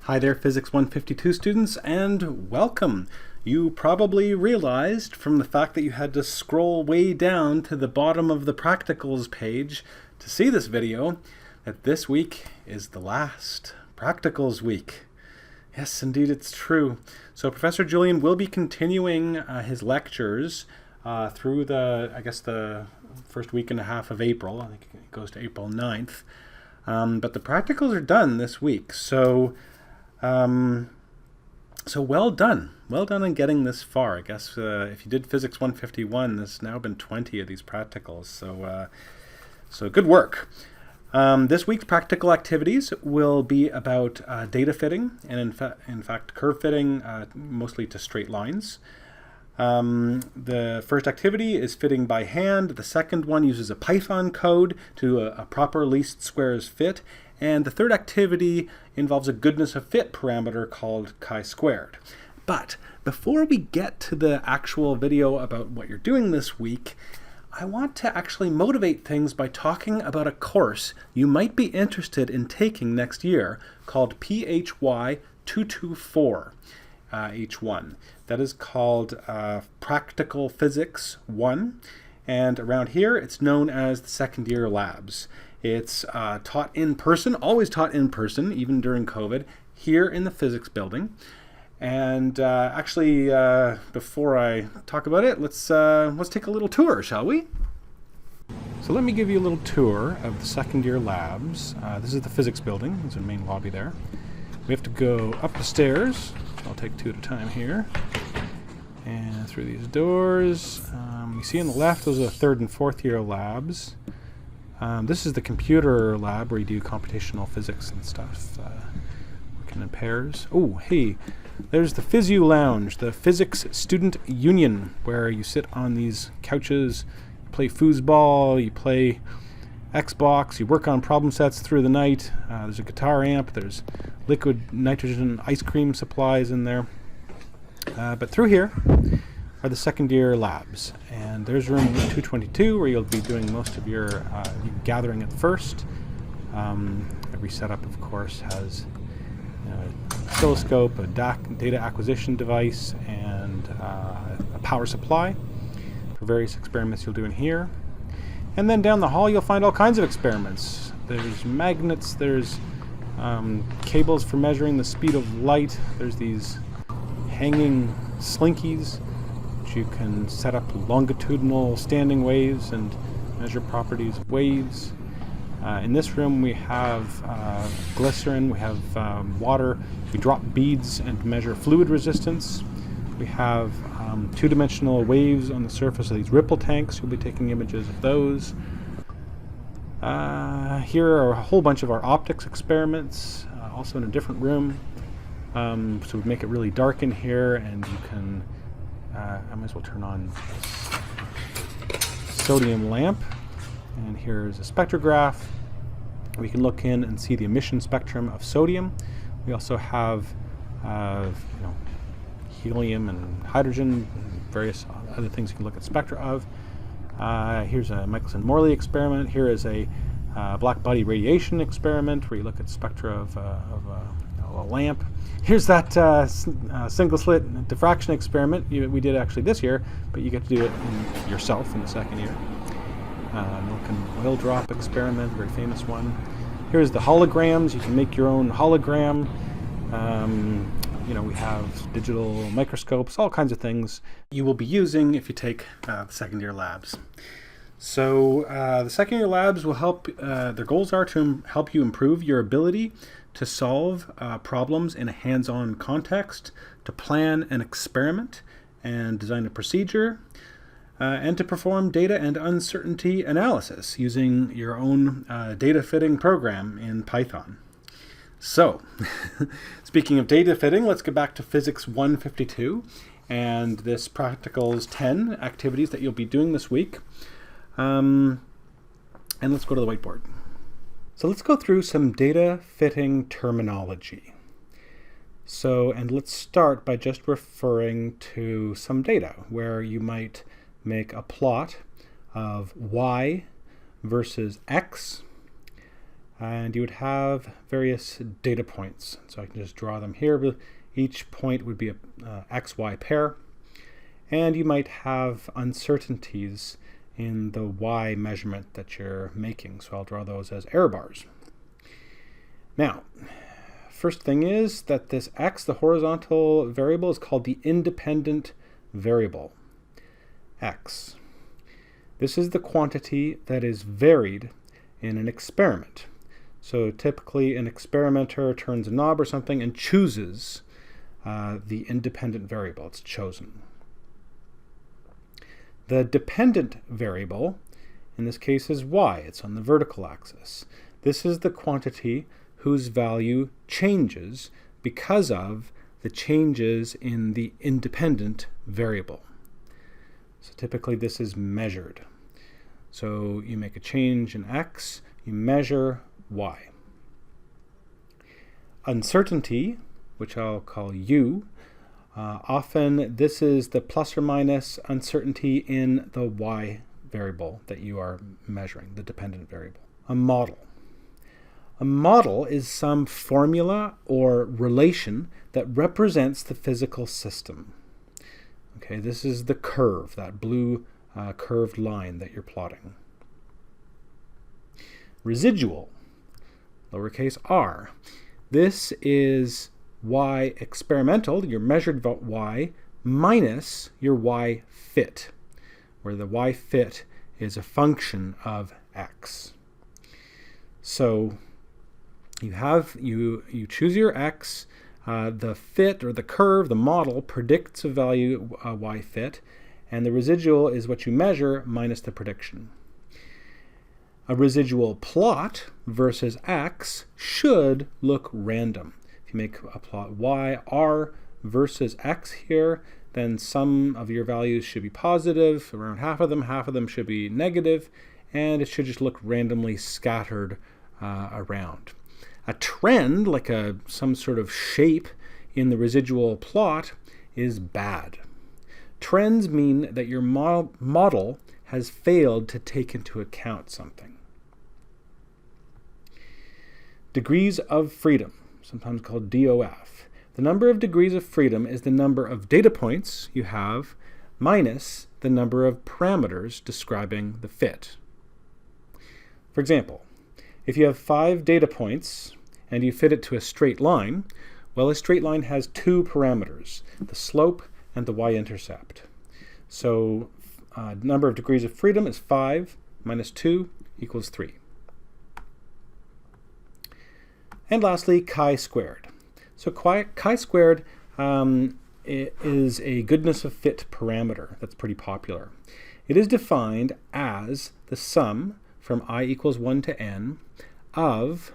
Hi there, Physics 152 students, and welcome. You probably realized from the fact that you had to scroll way down to the bottom of the practicals page to see this video that this week is the last practicals week. Yes, indeed, it's true. So Professor Julian will be continuing his lectures through the first week and a half of April. I think it goes to April 9th. But the practicals are done this week. So well done. Well done on getting this far. I guess if you did Physics 151, there's now been 20 of these practicals. So good work. This week's practical activities will be about data fitting, and in fact curve fitting, mostly to straight lines. The first activity is fitting by hand. The second one uses a Python code to do a proper least squares fit. And the third activity involves a goodness of fit parameter called chi-squared. But before we get to the actual video about what you're doing this week, I want to actually motivate things by talking about a course you might be interested in taking next year called PHY152 H1. That is called Practical Physics 1. And around here, it's known as the second year labs. It's taught in person, always taught in person, even during COVID, here in the physics building. And actually, before I talk about it, let's take a little tour, shall we? So let me give you a little tour of the second year labs. This is the physics building. There's a main lobby there. We have to go up the stairs. I'll take two at a time here. And through these doors. You see on the left, those are the third and fourth year labs. This is the computer lab where you do computational physics and stuff, working in pairs. Oh, hey, there's the PhysU Lounge, the Physics Student Union, where you sit on these couches, you play foosball, you play Xbox, you work on problem sets through the night. There's a guitar amp, there's liquid nitrogen ice cream supplies in there. But through here are the second year labs, and there's room 222 where you'll be doing most of your gathering at first. Every setup, of course, has an oscilloscope, a data acquisition device, and a power supply for various experiments you'll do in here. And then down the hall you'll find all kinds of experiments. There's magnets, there's cables for measuring the speed of light, there's these hanging slinkies. You can set up longitudinal standing waves and measure properties of waves. In this room we have glycerin, we have water. We drop beads and measure fluid resistance. We have two-dimensional waves on the surface of these ripple tanks. You'll be taking images of those. Here are a whole bunch of our optics experiments, also in a different room. So we make it really dark in here, and you can I might as well turn on sodium lamp, and here's a spectrograph. We can look in and see the emission spectrum of sodium. We also have helium and hydrogen and various other things you can look at spectra of. Here's a Michelson-Morley experiment. Here is a black body radiation experiment where you look at spectra of a lamp. Here's that single slit diffraction experiment we did actually this year, but you get to do it yourself in the second year. Milk and oil drop experiment, very famous one. Here's the holograms. You can make your own hologram. We have digital microscopes, all kinds of things you will be using if you take the second year labs. So the second year labs will help, their goals are to help you improve your ability to solve problems in a hands-on context, to plan an experiment and design a procedure, and to perform data and uncertainty analysis using your own data fitting program in Python. So, speaking of data fitting, let's get back to Physics 152 and this practical's 10 activities that you'll be doing this week. And let's go to the whiteboard. So let's go through some data fitting terminology. And let's start by just referring to some data where you might make a plot of y versus x and you would have various data points. So I can just draw them here. Each point would be a XY pair, and you might have uncertainties in the Y measurement that you're making. So I'll draw those as error bars. Now, first thing is that this X, the horizontal variable, is called the independent variable, X. This is the quantity that is varied in an experiment. So typically an experimenter turns a knob or something and chooses the independent variable. It's chosen. The dependent variable, in this case, is Y. It's on the vertical axis. This is the quantity whose value changes because of the changes in the independent variable. So typically this is measured. So you make a change in X, you measure Y. Uncertainty, which I'll call U, often this is the plus or minus uncertainty in the Y variable that you are measuring, the dependent variable. A model. A model is some formula or relation that represents the physical system. Okay, this is the curve, that blue curved line that you're plotting. Residual, lowercase r. This is Y experimental, your measured Y, minus your Y fit, where the Y fit is a function of X. So you choose your X, the fit or the curve, the model, predicts a value Y fit, and the residual is what you measure minus the prediction. A residual plot versus X should look random. If you make a plot Y, R versus X here, then some of your values should be positive, around half of them should be negative, and it should just look randomly scattered around. A trend, like some sort of shape in the residual plot, is bad. Trends mean that your model has failed to take into account something. Degrees of freedom, sometimes called DOF. The number of degrees of freedom is the number of data points you have minus the number of parameters describing the fit. For example, if you have 5 data points and you fit it to a straight line, well, a straight line has 2 parameters, the slope and the y-intercept. So number of degrees of freedom is 5 minus 2 equals 3. And lastly, chi-squared. So chi-squared is a goodness of fit parameter that's pretty popular. It is defined as the sum from I equals 1 to n of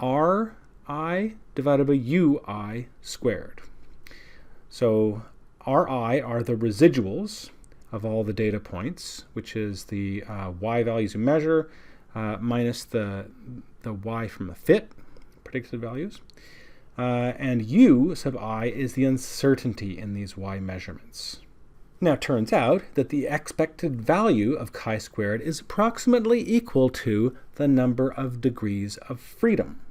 Ri divided by Ui squared. So Ri are the residuals of all the data points, which is the y values you measure minus the y from the fit, predicted values. And U sub I is the uncertainty in these y measurements. Now it turns out that the expected value of chi-squared is approximately equal to the number of degrees of freedom.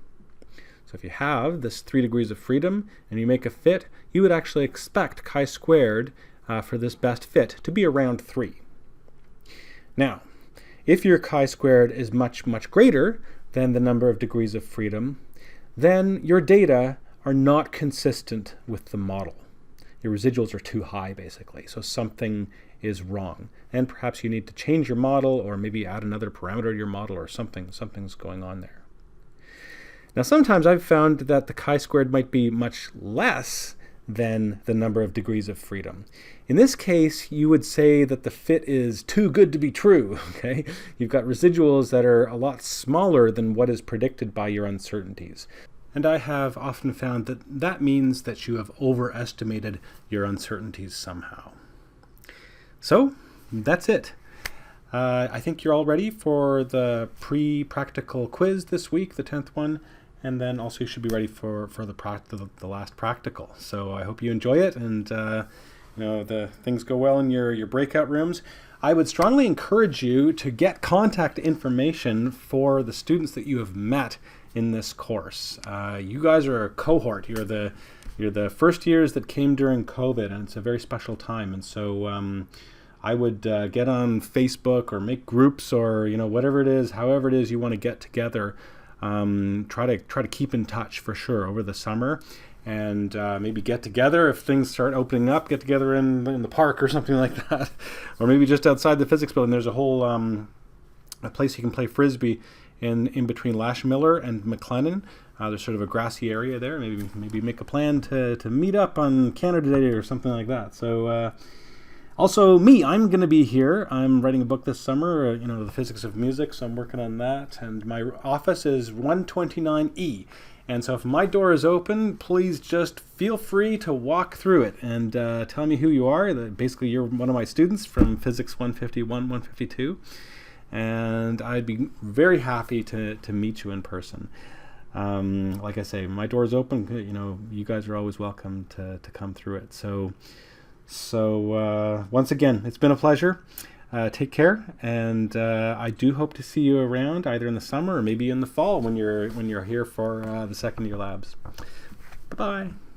So if you have this 3 degrees of freedom and you make a fit, you would actually expect chi-squared for this best fit to be around 3. Now, if your chi-squared is much, much greater than the number of degrees of freedom, then your data are not consistent with the model. Your residuals are too high, basically, so something is wrong. And perhaps you need to change your model or maybe add another parameter to your model or something's going on there. Now, sometimes I've found that the chi-squared might be much less than the number of degrees of freedom. In this case, you would say that the fit is too good to be true, okay? You've got residuals that are a lot smaller than what is predicted by your uncertainties. And I have often found that that means that you have overestimated your uncertainties somehow. So, that's it. I think you're all ready for the pre-practical quiz this week, the 10th one, and then also you should be ready for the last practical. So I hope you enjoy it, and the things go well in your breakout rooms, I would strongly encourage you to get contact information for the students that you have met in this course. You guys are a cohort. You're the first years that came during COVID, and it's a very special time. And so I would get on Facebook or make groups, or whatever it is, however it is you want to get together. Try to keep in touch for sure over the summer, and maybe get together if things start opening up. Get together in the park or something like that, or maybe just outside the physics building. There's a whole a place you can play frisbee in between Lashmiller and McLennan. There's sort of a grassy area there. Maybe make a plan to meet up on Canada Day or something like that. So. Also, I'm going to be here. I'm writing a book this summer, The Physics of Music, so I'm working on that. And my office is 129E. And so if my door is open, please just feel free to walk through it and tell me who you are. Basically, you're one of my students from Physics 151, 152. And I'd be very happy to meet you in person. Like I say, my door is open. You guys are always welcome to come through it. So once again, it's been a pleasure. Take care, and I do hope to see you around either in the summer or maybe in the fall when you're here for the second year labs. Bye-bye.